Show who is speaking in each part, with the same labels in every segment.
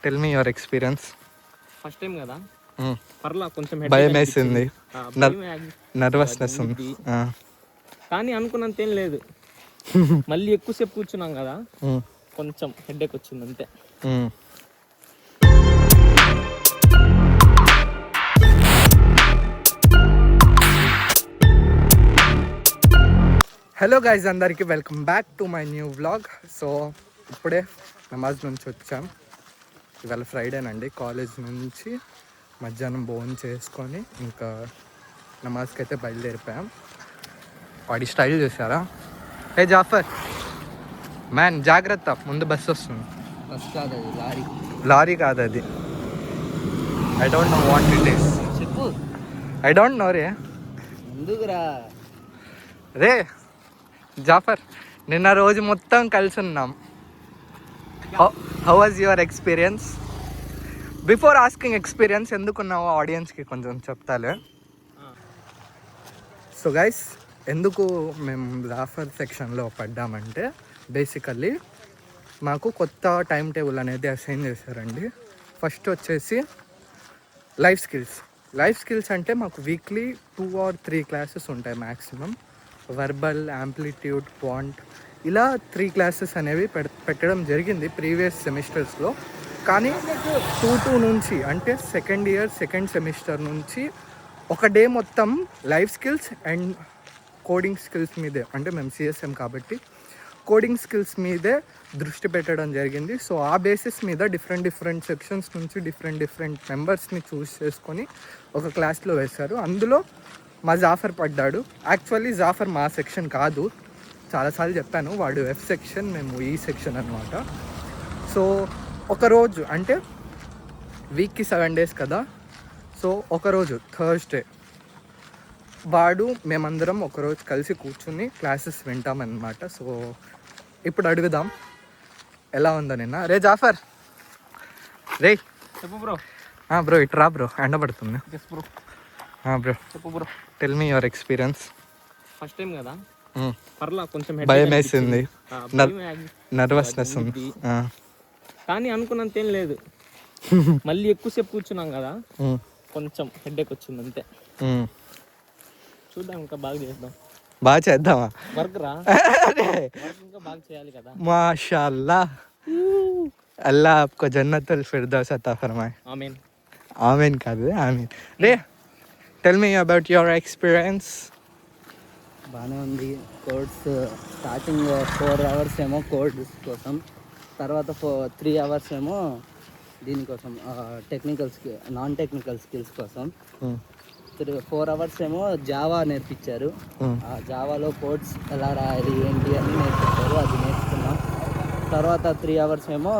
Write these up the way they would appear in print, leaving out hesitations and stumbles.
Speaker 1: Tell me your experience.
Speaker 2: First time కదా, పర్లా కొంచెం
Speaker 1: భయం వేసింది, నర్వస్నెస్ ఉంది,
Speaker 2: కానీ అనుకున్నంత ఏం లేదు. మళ్ళీ ఎక్కువసేపు కూర్చున్నాం కదా, కొంచెం హెడేక్ వచ్చింది అంతే.
Speaker 1: హలో గైజ్, అందరికీ welcome back to my new vlog. So ఇప్పుడే నమాజ్ నుంచి వచ్చాం. ఇవాళ ఫ్రైడేనండి. కాలేజ్ నుంచి మధ్యాహ్నం భోజనం చేసుకొని ఇంకా నమాజ్కి అయితే బయలుదేరిపోయాం. వాడి స్టైల్ చేశారా? హే జాఫర్ మ్యాన్, జాగ్రత్త, ముందు బస్సు వస్తుంది.
Speaker 2: బస్ కాదు అది, లారీ.
Speaker 1: లారీ కాదు అది. I don't know what it is.
Speaker 2: చెప్పు.
Speaker 1: ఐ డోంట్ నో రే.
Speaker 2: ముందుకురా
Speaker 1: రే జాఫర్, నిన్న రోజు మొత్తం కలిసి ఉన్నాం. How was your experience? Before asking experience ఎందుకున్నావో ఆడియన్స్కి కొంచెం చెప్తాలే. సో గైస్, ఎందుకు మేము జాఫర్ సెక్షన్లో పడ్డామంటే బేసికల్లీ మాకు కొత్త టైం టేబుల్ అనేది అసైన్ చేశారండి. ఫస్ట్ వచ్చేసి లైఫ్ స్కిల్స్. లైఫ్ స్కిల్స్ అంటే మాకు వీక్లీ 2 or 3 క్లాసెస్ ఉంటాయి మ్యాక్సిమం. వర్బల్, యాంప్లిట్యూడ్, క్వాంట్, ఇలా 3 క్లాసెస్ అనేవి పెట్టడం జరిగింది ప్రీవియస్ సెమిస్టర్స్లో. కానీ 2 నుంచి అంటే సెకండ్ ఇయర్ సెకండ్ సెమిస్టర్ నుంచి ఒక డే మొత్తం life skills and coding skills మీదే, అంటే మేము సిఎస్ఎం కాబట్టి కోడింగ్ స్కిల్స్ మీదే దృష్టి పెట్టడం జరిగింది. సో ఆ బేసిస్ మీద డిఫరెంట్ సెక్షన్స్ నుంచి డిఫరెంట్ మెంబర్స్ని చూస్ చేసుకొని ఒక క్లాస్లో వేశారు. అందులో మా జాఫర్ పడ్డాడు. యాక్చువల్లీ జాఫర్ మా సెక్షన్ కాదు, చాలాసార్లు చెప్పాను. వాడు ఎఫ్ సెక్షన్, మేము ఈ సెక్షన్ అనమాట. సో ఒకరోజు అంటే వీక్కి 7 days కదా. సో ఒకరోజు థర్స్డే వాడు మేమందరం ఒకరోజు కలిసి కూర్చుని క్లాసెస్ వింటామన్నమాట. సో ఇప్పుడు అడుగుదాం ఎలా ఉందో నిన్న. రే జాఫర్, రే
Speaker 2: చెప్పు బ్రో.
Speaker 1: బ్రో ఇట్రా బ్రో, ఎండబడుతుంది.
Speaker 2: బ్రో
Speaker 1: బ్రో
Speaker 2: చెప్పు bro.
Speaker 1: Tell me your experience.
Speaker 2: First time కదా, పర్లా కొంచెం
Speaker 1: భయం వేసింది, నర్వస్నెస్ ఉంది,
Speaker 2: కానీ అనుకున్నంత ఏం లేదు. మళ్ళీ ఎక్కువసేపు కూర్చున్నాం కదా, కొంచెం హెడేక్ వచ్చింది అంతే. చూద్దాం, ఇంకా బాగా చేద్దాం.
Speaker 1: బాగా చేద్దామా?
Speaker 2: వర్క్ రా, ఇంకా బాగా చేయాలి కదా.
Speaker 1: మాషాల్లా, అల్లా ఆప్కో జన్నతుల్ ఫిర్దౌస్ అతా ఫర్మాయే.
Speaker 2: ఆమీన్.
Speaker 1: ఆమీన్ కాదు, ఆమీన్. రే tell me about your experience.
Speaker 3: బాగానే ఉంది. కోడ్స్ స్టార్టింగ్ 4 hours ఏమో కోడ్స్ కోసం, తర్వాత 3 hours ఏమో దీనికోసం నాన్ టెక్నికల్ స్కిల్స్ కోసం. 4 hours ఏమో జావా నేర్పించారు. ఆ జావాలో కోడ్స్ ఎలా రాయాలి ఏంటి అని నేర్పించారు, అది నేర్చుకున్నాం. తర్వాత 3 hours ఏమో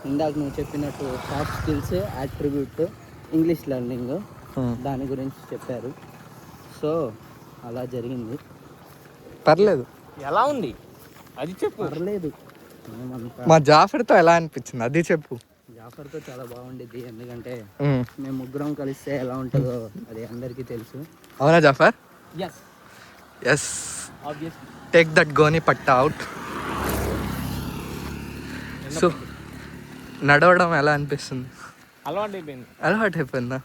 Speaker 3: ఇందాక నువ్వు చెప్పినట్టు soft skills, attribute, English learning, దాని గురించి చెప్పారు. సో అలా జరిగింది.
Speaker 1: పర్లేదు.
Speaker 2: ఎలా ఉంది అది చెప్పు.
Speaker 3: పర్లేదు.
Speaker 1: మా జాఫర్తో ఎలా అనిపించింది అది చెప్పు.
Speaker 3: జాఫర్తో చాలా బాగుండేది, ఎందుకంటే మేము ముగ్గురం కలిస్తే ఎలా ఉంటుందో అది అందరికీ తెలుసు.
Speaker 1: అవునా జాఫర్?
Speaker 2: ఎస్,
Speaker 1: టేక్ దట్ గోని పట్టా అవుట్. సో నడవడం ఎలా అనిపిస్తుంది?
Speaker 2: అలవాటు
Speaker 1: అయిపోయిందా?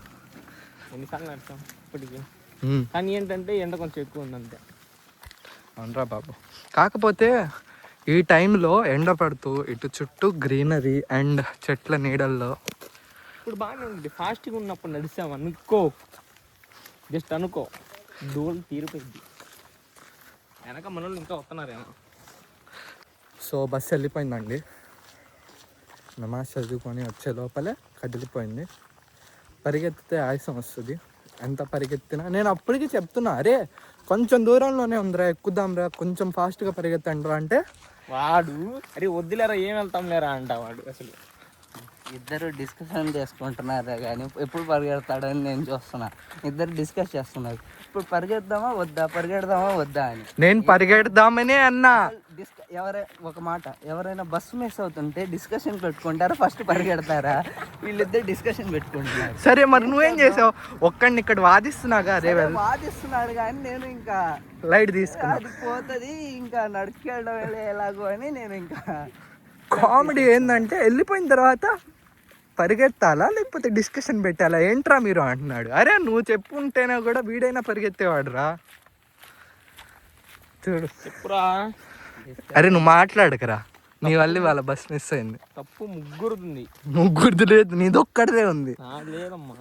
Speaker 2: ఎన్నిసార్లు నడిచాం ఇప్పటికి. కానీ ఏంటంటే ఎండ కొంచెం ఎక్కువ ఉంది అంతే.
Speaker 1: అవునరా బాబు. కాకపోతే ఈ టైంలో ఎండ పడుతూ ఇటు చుట్టూ గ్రీనరీ అండ్ చెట్ల నీడల్లో
Speaker 2: ఇప్పుడు బాగానే ఉంది. ఫాస్ట్గా ఉన్నప్పుడు నడిచాం అనుకో, జస్ట్ అనుకో, దూరం తీరిపోయింది. వెనక మనోళ్ళు ఇంకా వస్తున్నారేమో.
Speaker 1: So bus వెళ్ళిపోయిందండి. నమాజ్ చదువుకొని వచ్చే లోపలే కదిలిపోయింది. పరిగెత్తితే ఆయాసం వస్తుంది. ఎంత పరిగెత్తినా నేను అప్పటికి చెప్తున్నా, అరే కొంచెం దూరంలోనే ఉందిరా, ఎక్కుదాంరా, కొంచెం ఫాస్ట్గా పరిగెత్తండిరా అంటే
Speaker 2: వాడు అరే వద్దులేరా, ఏం వెళ్తాం లేరా అంట. వాడు అసలు
Speaker 3: ఇద్దరు డిస్కషన్ చేసుకుంటున్నారు, కానీ ఎప్పుడు పరిగెడతాడని నేను చూస్తున్నా. ఇద్దరు డిస్కస్ చేస్తున్నారు, ఇప్పుడు పరిగెడదామా వద్దా అని.
Speaker 1: నేను పరిగెడదామనే అన్నా.
Speaker 3: ఒక మాట, ఎవరైనా బస్సు మిస్ అవుతుంటే డిస్కషన్ పెట్టుకుంటారా ఫస్ట్ పరిగెడతారా? వీళ్ళిద్దరు డిస్కషన్ పెట్టుకుంటున్నారు.
Speaker 1: సరే మరి నువ్వేం చేసావు? ఒక్కడిని ఇక్కడ వాదిస్తున్నాగా. అదే
Speaker 3: వాదిస్తున్నాడు, కానీ నేను ఇంకా
Speaker 1: లైట్ తీసుకున్నా.
Speaker 3: అది పోతుంది, ఇంకా నడుచుకెళ్ళడం ఎలాగో అని నేను ఇంకా
Speaker 1: కామెడీ ఏంటంటే వెళ్ళిపోయిన తర్వాత పరిగెత్తాలా లేకపోతే డిస్కషన్ పెట్టాలా ఏంట్రా మీరు అంటున్నాడు. అరే నువ్వు చెప్పుంటేనే కూడా వీడైనా పరిగెత్తేవాడు రా. చూడు
Speaker 2: చెప్పురా.
Speaker 1: అరే నువ్వు మాట్లాడకరా, నీ వల్ల వాళ్ళ బస్ మిస్ అయింది.
Speaker 2: తప్పు ముగ్గురుంది.
Speaker 1: ముగ్గురిది లేదు, నీదొక్కడిదే ఉంది.
Speaker 2: లేదమ్మా.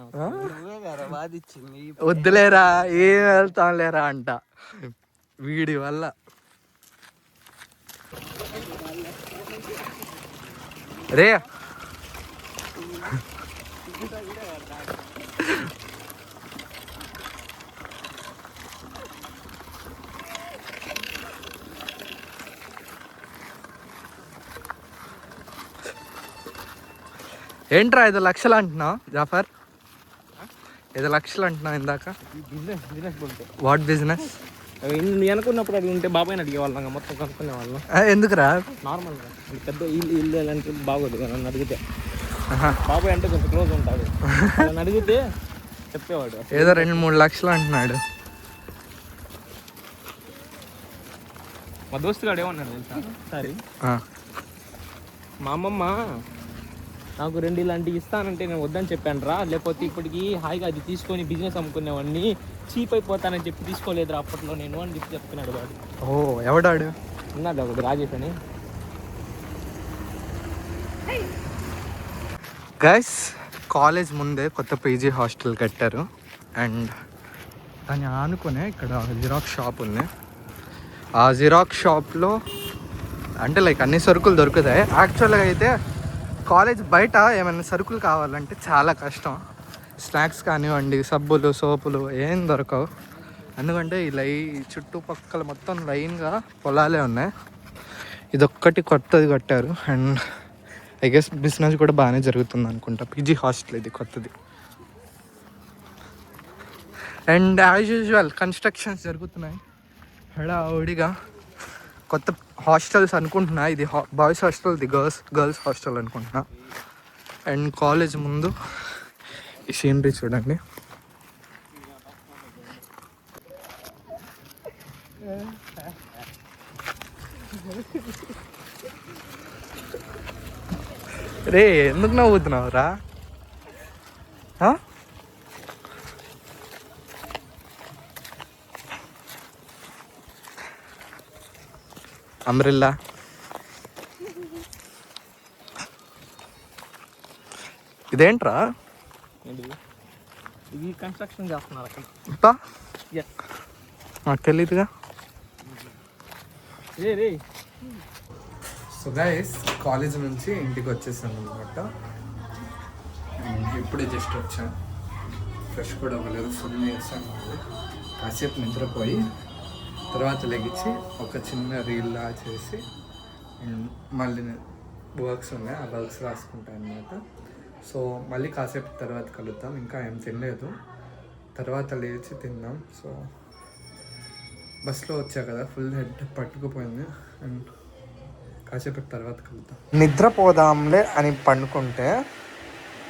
Speaker 1: వద్దులేరా ఏం వెళ్తాం లేరా అంట వీడి వల్ల. రే ఏంట్రా 5 లక్షలు అంటున్నావు జాఫర్? 5 లక్షలు అంటున్నావు ఇందాక.
Speaker 2: బిజినెస్ బోల్తే
Speaker 1: వాట్ బిజినెస్?
Speaker 2: నువ్వు అనుకున్నప్పుడు అది ఉంటే బాబాయ్ అడిగే వాళ్ళం, మొత్తం కనుక్కునే వాళ్ళం.
Speaker 1: ఎందుకురా?
Speaker 2: నార్మల్గా పెద్ద ఇల్లు అంటే బాగోదు నన్ను అడిగితే. బాబాయ్ అంటే కొంచెం క్లోజ్ ఉంటాడు, నన్ను అడిగితే చెప్పేవాడు.
Speaker 1: ఏదో 2-3 లక్షలు అంటున్నాడు.
Speaker 2: మా దోస్తుగాడు ఏమన్నాడు తెలుసా సరే, మా అమ్మమ్మ నాకు 2 ఇలాంటివి ఇస్తానంటే నేను వద్దని చెప్పాను రా, లేకపోతే ఇప్పటికి హాయిగా అది తీసుకొని బిజినెస్ అమ్ముకునేవాడిని, చీప్ అయిపోతానని చెప్పి తీసుకోలేదురా అప్పట్లో నేను అని చెప్పి చెప్తున్నాడు వాడు.
Speaker 1: ఓ ఎవడాడు?
Speaker 2: ఉన్నాడు ఒకటి రాజేష్ అని.
Speaker 1: గైస్ కాలేజ్ ముందే కొత్త పీజీ హాస్టల్ కట్టారు అండ్ దాన్ని ఆనుకునే ఇక్కడ జిరాక్స్ షాప్ ఉంది. ఆ జిరాక్స్ షాప్లో అంటే లైక్ అన్ని సరుకులు దొరుకుతాయి. యాక్చువల్గా అయితే కాలేజ్ బయట ఏమైనా సరుకులు కావాలంటే చాలా కష్టం. స్నాక్స్ కానివ్వండి, సబ్బులు, సోపులు ఏం దొరకవు. ఎందుకంటే ఈ చుట్టుపక్కల మొత్తం లైన్గా పొలాలే ఉన్నాయి. ఇదొక్కటి కొత్తది కట్టారు అండ్ ఐ గెస్ బిజినెస్ కూడా బాగానే జరుగుతుంది అనుకుంటా. పీజీ హాస్టల్ ఇది కొత్తది. అండ్ యాజ్ యూజువల్ కన్స్ట్రక్షన్స్ జరుగుతున్నాయి హడావుడిగా. కొత్త హాస్టల్స్ అనుకుంటున్నా. ఇది బాయ్స్ హాస్టల్, ఇది గర్ల్స్ హాస్టల్ అనుకుంటున్నా. అండ్ కాలేజ్ ముందు ఈ సీనరీ చూడండి. రే ఎందుకు నవ్వుతున్నావు రా? అంబ్రెల్లా ఇదేంట్రా?
Speaker 2: ఇది కన్స్ట్రక్షన్ చేస్తున్నారు అక్కడ.
Speaker 1: నాకు తెలీదుగా.
Speaker 2: రే
Speaker 1: సో గైస్ కాలేజ్ నుంచి ఇంటికి వచ్చేసాను అనమాట. ఇప్పుడే జస్ట్ వచ్చాను, ఫ్రెష్ కూడా అవ్వలేదు, ఫుల్ చేస్తాను. కాసేపు నిద్రపోయి తర్వాత లెగిచ్చి ఒక చిన్న రీల్లా చేసి మళ్ళీ వర్క్స్ ఉన్నాయి, ఆ వర్క్స్ రాసుకుంటాను అనమాట. సో మళ్ళీ కాసేపు తర్వాత కలుద్దాం. ఇంకా ఏం తినలేదు, తర్వాత లేచి తిందాం. సో బస్లో వచ్చా కదా, ఫుల్ హెడ్ పట్టుకుపోయింది అండ్ కాసేపటి తర్వాత కలుద్దాం. నిద్రపోదాంలే అని పండుకుంటే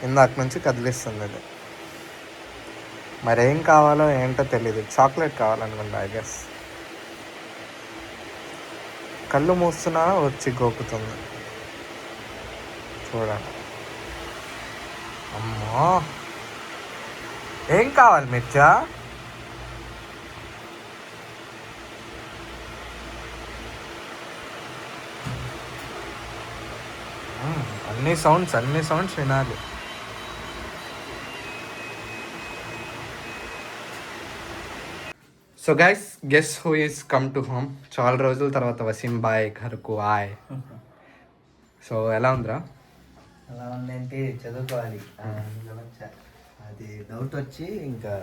Speaker 1: ఇందాక నుంచి కదిలిస్తుంది అది. మరేం కావాలో ఏంటో తెలీదు. చాక్లెట్ కావాలనుకుంటా ఐ గెస్. కళ్ళు మూస్తున్నా వచ్చి గోకుతుంది చూడండి. అమ్మో ఏం కావాలి మిర్చా? అన్ని సౌండ్స్ వినాలి. So guys guess who is come to home. చాలా రోజుల తర్వాత వసీం బాయ్ ఘర్కు ఆయ్. సో ఎలా ఉందిరా?
Speaker 3: అలా ఉందంటే చదువుకోవాలి, అది డౌట్ వచ్చి ఇంకా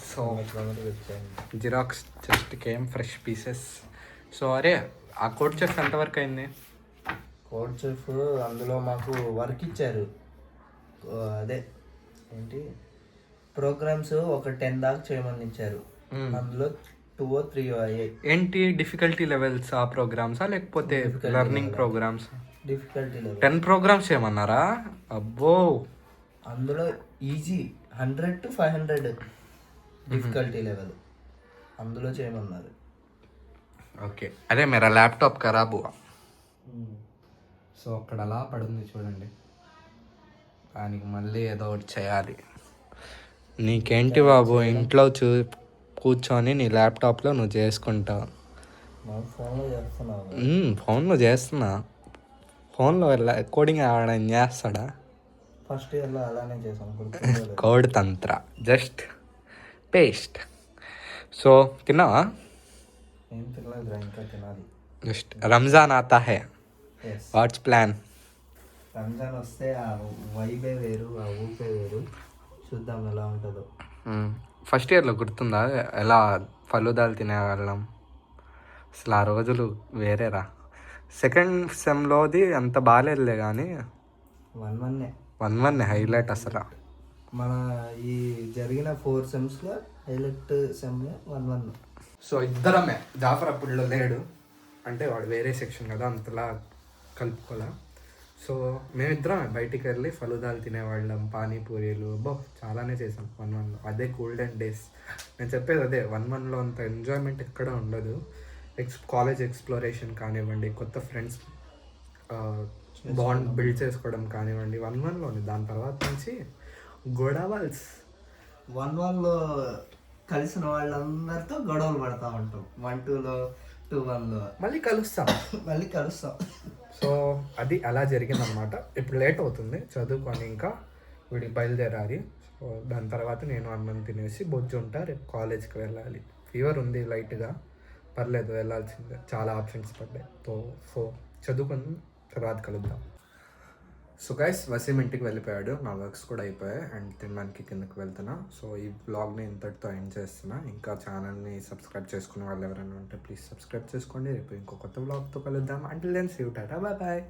Speaker 1: so xerox just came fresh pieces. So అరే ఆ కోడ్ చెఫ్ ఎంతవరకు అయింది?
Speaker 3: కోడ్ చెఫ్ అందులో మాకు వర్క్ ఇచ్చారు, అదే ఏంటి ప్రోగ్రామ్స్ ఒక 10 దాకా చేయమని ఇచ్చారు. అందులో 2 or 3 అయ్యాయి.
Speaker 1: ఏంటి డిఫికల్టీ లెవెల్స్ ఆ ప్రోగ్రామ్సా లేకపోతే learning programs?
Speaker 3: Difficulty level
Speaker 1: 10 programs ఏమన్నారా? అబ్బో.
Speaker 3: అందులో ఈజీ 100 to 500 డిఫికల్టీ లెవెల్ అందులో చేయమన్నారు.
Speaker 1: ఓకే. అరే మేరా ల్యాప్టాప్ ఖరాబ్ హుआ. సో అక్కడ అలా పడుంది చూడండి, దానికి మళ్ళీ ఏదో ఒకటి చేయాలి. నీకేంటి బాబు, ఇంట్లో కూర్చొని నీ ల్యాప్టాప్లో నువ్వు చేసుకుంటావు.
Speaker 3: ఫోన్లో చేస్తున్నావు.
Speaker 1: ఫోన్లో చేస్తున్నా. ఫోన్లో కోడింగ్ ఆడడం చేస్తాడా?
Speaker 3: ఫస్ట్ ఇయర్లో అలానే చేసాను.
Speaker 1: కోడ్ తంత్ర, జస్ట్ పేస్ట్. సో తిన్నావా?
Speaker 3: ఏం తినలేదు, ఇంకా తినాలి.
Speaker 1: జస్ట్ రంజాన్ ఆతా హై, వాట్స్ ప్లాన్?
Speaker 3: రంజాన్ వస్తే ఆ వైబే వేరు, ఆ ఊపే వేరు. చూద్దాం ఎలా ఉంటుందో.
Speaker 1: ఫస్ట్ ఇయర్లో గుర్తుందా ఎలా ఫలుదాలు తినేవాళ్ళం? అసలు ఆ రోజులు వేరేరా. సెకండ్ సెమ్లోది అంత బాగాలేదులే కానీ 1-1 హైలైట్ అసలు.
Speaker 3: మన ఈ జరిగిన 4 సెమ్స్లో హైలైట్ సెమ్ 1-1.
Speaker 1: సో ఇద్దరమే, జాఫర్ అప్పుడులో లేడు అంటే వాడు వేరే సెక్షన్ కదా, అంతలా కలుపుకోలే. సో మేమిద్దరం బయటికి వెళ్ళి ఫలుదాలు తినేవాళ్ళం, పానీపూరీలు, చాలానే చేసాం 1-1లో. అదే గోల్డెన్ డేస్. నేను చెప్పేది అదే, 1-1లో అంత ఎంజాయ్మెంట్ ఎక్కడ ఉండదు. కాలేజ్ ఎక్స్ప్లోరేషన్ కానివ్వండి, కొత్త ఫ్రెండ్స్ బాండ్ బిల్డ్ చేసుకోవడం కానివ్వండి, 1-1లోనే. దాని తర్వాత నుంచి గొడవల్స్.
Speaker 3: 1-1లో కలిసిన వాళ్ళందరితో గొడవలు పడతా ఉంటాం. 1-2లో 2-1లో
Speaker 1: మళ్ళీ కలుస్తాం. సో అది అలా జరిగిందనమాట. ఇప్పుడు లేట్ అవుతుంది చదువుకొని, ఇంకా వీడికి బయలుదేరాలి. సో దాని తర్వాత నేను అన్నం తినేసి బొజ్జుంటా, రేపు కాలేజ్కి వెళ్ళాలి. ఫీవర్ ఉంది లైట్గా, పర్లేదు వెళ్ళాల్సిందే. చాలా ఆప్షన్స్ పడ్డాయి. సో చదువుకొని తర్వాత కలుద్దాం. సో గైస్, వసీం ఇంటికి వెళ్ళిపోయాడు, నా వర్క్స్ కూడా అయిపోయాయి అండ్ తినడానికి కిందకి వెళ్తున్నా. సో ఈ బ్లాగ్ని ఇంతటితో ఎండ్ చేస్తున్నా. ఇంకా ఛానల్ని సబ్స్క్రైబ్ చేసుకునే వాళ్ళు ఎవరైనా ఉంటే ప్లీజ్ సబ్స్క్రైబ్ చేసుకోండి. రేపు ఇంకో కొత్త బ్లాగ్తో కలుద్దాం. Until then see you, tata, bye bye.